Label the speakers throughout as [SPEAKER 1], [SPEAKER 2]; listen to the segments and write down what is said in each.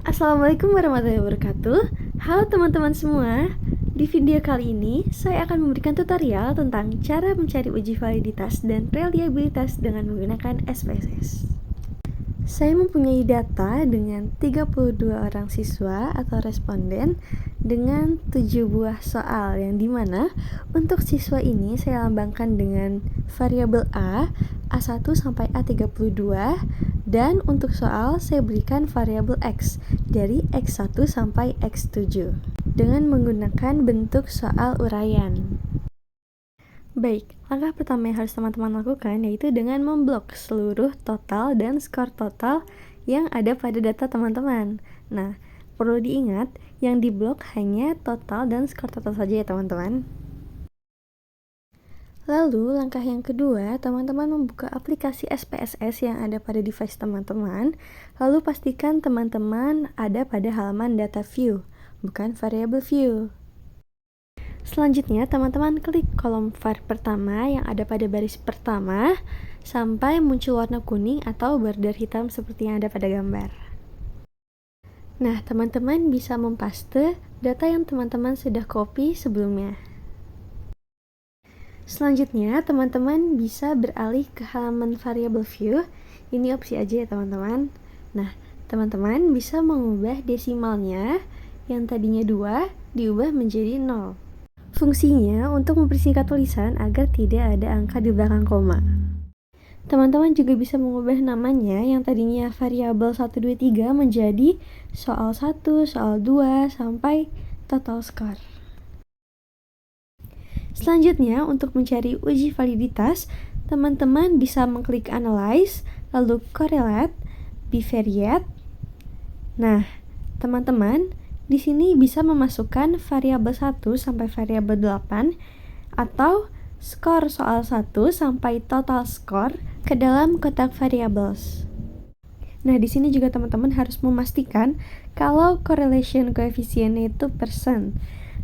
[SPEAKER 1] Assalamualaikum warahmatullahi wabarakatuh. Halo teman-teman semua. Di video kali ini, saya akan memberikan tutorial tentang cara mencari uji validitas dan reliabilitas dengan menggunakan SPSS. Saya mempunyai data dengan 32 orang siswa atau responden dengan 7 buah soal, yang dimana untuk siswa ini saya lambangkan dengan variabel A1 sampai A32, dan untuk soal saya berikan variabel X dari X1 sampai X7 dengan menggunakan bentuk soal uraian. Baik, langkah pertama yang harus teman-teman lakukan yaitu dengan memblok seluruh total dan skor total yang ada pada data teman-teman. Nah, perlu diingat yang diblok hanya total dan skor total saja ya teman-teman. Lalu, langkah yang kedua, teman-teman membuka aplikasi SPSS yang ada pada device teman-teman, lalu pastikan teman-teman ada pada halaman data view, bukan variable view. Selanjutnya, teman-teman klik kolom var pertama yang ada pada baris pertama, sampai muncul warna kuning atau border hitam seperti yang ada pada gambar. Nah, teman-teman bisa mempaste data yang teman-teman sudah copy sebelumnya. Selanjutnya, teman-teman bisa beralih ke halaman variable view. Ini opsi aja ya teman-teman. Nah, teman-teman bisa mengubah desimalnya yang tadinya 2 diubah menjadi 0. Fungsinya untuk mempersingkat tulisan agar tidak ada angka di belakang koma. Teman-teman juga bisa mengubah namanya yang tadinya variabel 123 menjadi soal 1, soal 2, sampai total score. Selanjutnya, untuk mencari uji validitas, teman-teman bisa mengklik Analyze, lalu Correlate, Bivariate. Nah, teman-teman di sini bisa memasukkan variabel 1 sampai variabel 8 atau skor soal 1 sampai total score ke dalam kotak variables. Nah, di sini juga teman-teman harus memastikan kalau correlation koefisiennya itu persen.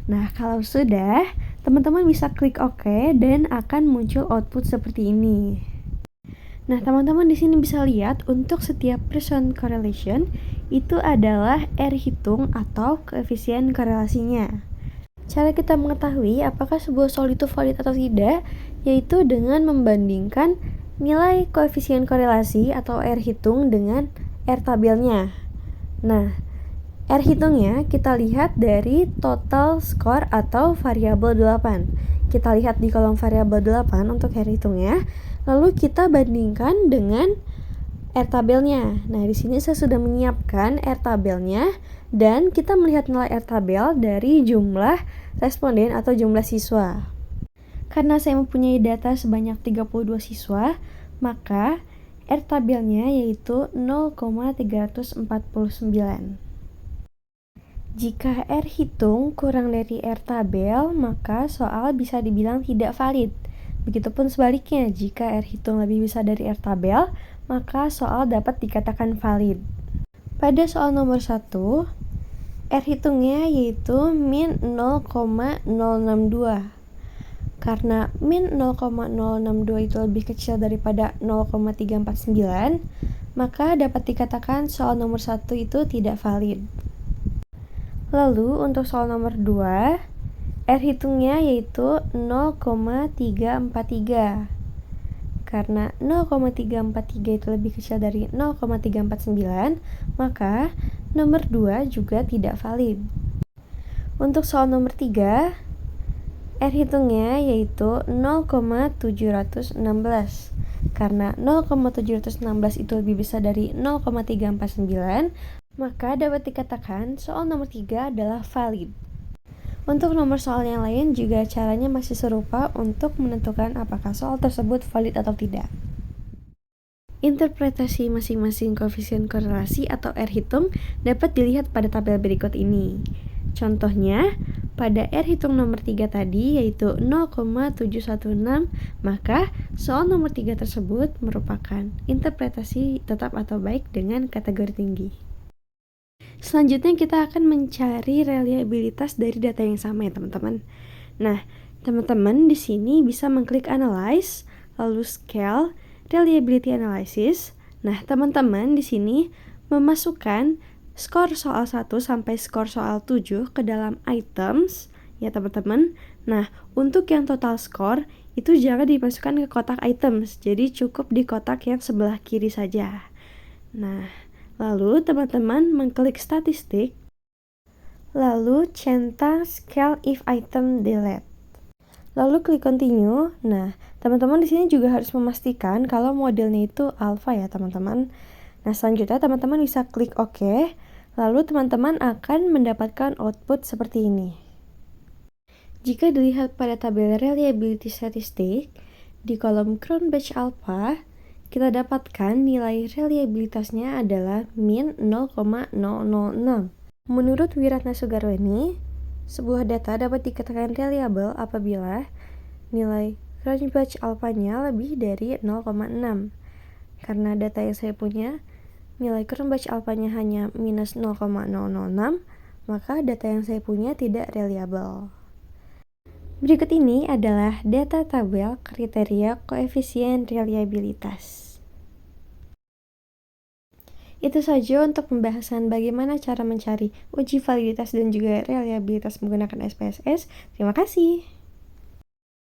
[SPEAKER 1] Nah, kalau sudah, teman-teman bisa klik OK dan akan muncul output seperti ini. Nah, teman-teman di sini bisa lihat untuk setiap percent correlation itu adalah R hitung atau koefisien korelasinya. Cara kita mengetahui apakah sebuah soal itu valid atau tidak yaitu dengan membandingkan nilai koefisien korelasi atau R hitung dengan R tabelnya. Nah, R hitungnya kita lihat dari total score atau variabel 8. Kita lihat di kolom variabel 8 untuk R hitungnya, lalu kita bandingkan dengan R tabelnya. Nah, di sini saya sudah menyiapkan R tabelnya dan kita melihat nilai R tabel dari jumlah responden atau jumlah siswa. Karena saya mempunyai data sebanyak 32 siswa, maka R tabelnya yaitu 0,349. Jika R hitung kurang dari R tabel, maka soal bisa dibilang tidak valid. Begitupun sebaliknya, jika R hitung lebih besar dari R tabel, maka soal dapat dikatakan valid. Pada soal nomor 1, R hitungnya yaitu min 0,062. Karena min 0,062 itu lebih kecil daripada 0,349, maka dapat dikatakan soal nomor 1 itu tidak valid. Lalu untuk soal nomor 2, R hitungnya yaitu 0,343. Karena 0,343 itu lebih kecil dari 0,349, maka nomor 2 juga tidak valid. Untuk soal nomor 3, R hitungnya yaitu 0,716. Karena 0,716 itu lebih besar dari 0,349, maka dapat dikatakan soal nomor 3 adalah valid. Untuk nomor soal yang lain juga caranya masih serupa untuk menentukan apakah soal tersebut valid atau tidak. Interpretasi masing-masing koefisien korelasi atau R hitung dapat dilihat pada tabel berikut ini. Contohnya, pada R hitung nomor 3 tadi yaitu 0,716, maka soal nomor 3 tersebut merupakan interpretasi tetap atau baik dengan kategori tinggi. Selanjutnya kita akan mencari reliabilitas dari data yang sama ya teman-teman. Nah, teman-teman di sini bisa mengklik Analyze, lalu Scale, Reliability Analysis. Nah, teman-teman di sini memasukkan skor soal 1 sampai skor soal 7 ke dalam items, ya teman-teman. Nah, untuk yang total skor, itu jangan dimasukkan ke kotak items, jadi cukup di kotak yang sebelah kiri saja. Nah, lalu teman-teman mengklik statistik, lalu centang scale if item delete. Lalu klik continue. Nah, teman-teman di sini juga harus memastikan kalau modelnya itu alpha ya, teman-teman. Nah, selanjutnya teman-teman bisa klik OK. Lalu teman-teman akan mendapatkan output seperti ini. Jika dilihat pada tabel reliability statistik, di kolom Crown Batch Alpha, kita dapatkan nilai reliabilitasnya adalah min 0,006. Menurut Wiratna Sugarweni, sebuah data dapat dikatakan reliable apabila nilai Crown Batch Alpha-nya lebih dari 0,6. Karena data yang saya punya, nilai Crown Batch Alpha-nya hanya minus 0,006, maka data yang saya punya tidak reliable. Berikut ini adalah data tabel kriteria koefisien reliabilitas. Itu saja untuk pembahasan bagaimana cara mencari uji validitas dan juga reliabilitas menggunakan SPSS. Terima kasih.